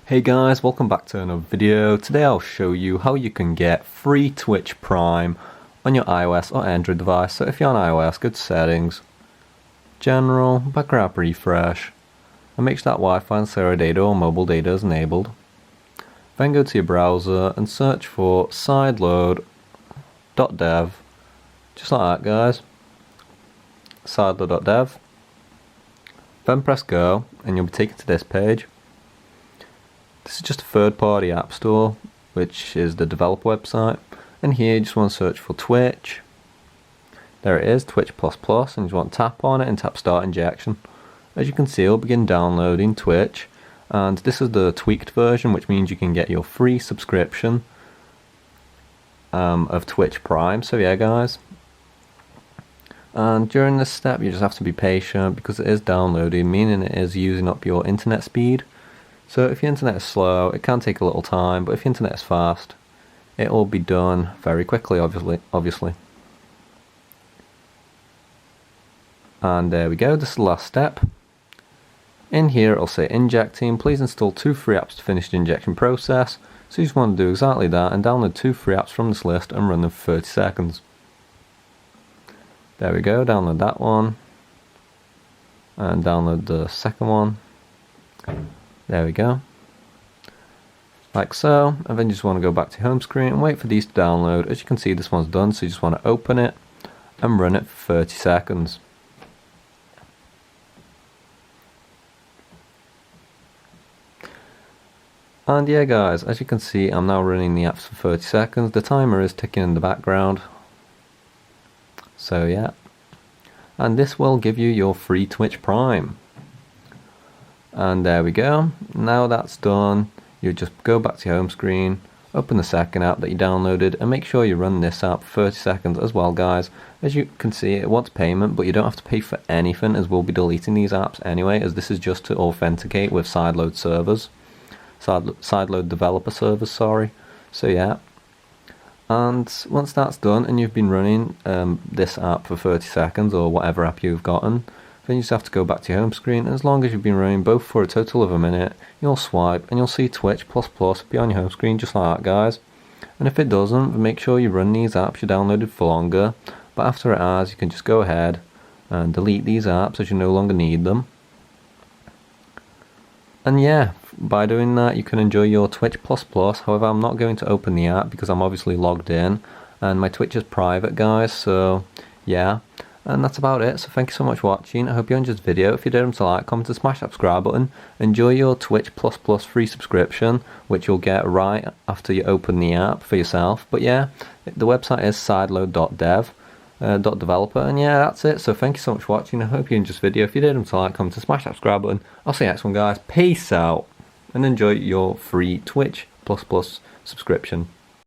Hey guys, welcome back to another video. Today I'll show you how you can get free Twitch Prime on your iOS or Android device. So if you're on iOS, go to Settings, General, Background App Refresh, and make sure that Wi-Fi and cellular data or mobile data is enabled. Then go to your browser and search for sideload.dev, just like that guys, sideload.dev. Then press go and you'll be taken to this page. This is just a third-party app store, which is the developer website. And here you just want to search for Twitch. There it is, Twitch++, and you just want to tap on it and tap Start Injection. As you can see, it'll begin downloading Twitch. And this is the tweaked version, which means you can get your free subscription of Twitch Prime. So yeah, guys. And during this step, you just have to be patient because it is downloading, meaning it is using up your internet speed. So if your internet is slow, it can take a little time, but if your internet is fast, it will be done very quickly, obviously. And there we go, this is the last step. In here it'll say injecting, please install 2 free apps to finish the injection process. So you just want to do exactly that and download 2 free apps from this list and run them for 30 seconds. There we go, download that one. And download the second one. There we go, like so, and then you just want to go back to your home screen and wait for these to download. As you can see, this one's done, so you just want to open it and run it for 30 seconds. And yeah guys, as you can see, I'm now running the apps for 30 seconds. The timer is ticking in the background. So yeah, and this will give you your free Twitch Prime. And there we go, now that's done, you just go back to your home screen, open the second app that you downloaded, and make sure you run this app for 30 seconds as well guys. As you can see, it wants payment, but you don't have to pay for anything, as we'll be deleting these apps anyway, as this is just to authenticate with sideload servers. Sideload developer servers, sorry. So yeah. And once that's done, and you've been running this app for 30 seconds, or whatever app you've gotten, then you just have to go back to your home screen, and as long as you've been running both for a total of a minute, you'll swipe and you'll see Twitch++ be on your home screen just like that guys. And if it doesn't, then make sure you run these apps you downloaded for longer, but after it has, you can just go ahead and delete these apps as you no longer need them. And yeah, by doing that you can enjoy your Twitch++. However, I'm not going to open the app because I'm obviously logged in and my Twitch is private guys, so yeah. And that's about it, so thank you so much for watching. I hope you enjoyed this video. If you did, remember to like, comment and smash that subscribe button. Enjoy your Twitch++ free subscription, which you'll get right after you open the app for yourself. But yeah, the website is sideload.dev, .developer, and yeah, that's it. So thank you so much for watching. I hope you enjoyed this video. If you did, remember to like, comment and smash that subscribe button. I'll see you next one guys. Peace out, and enjoy your free Twitch++ subscription.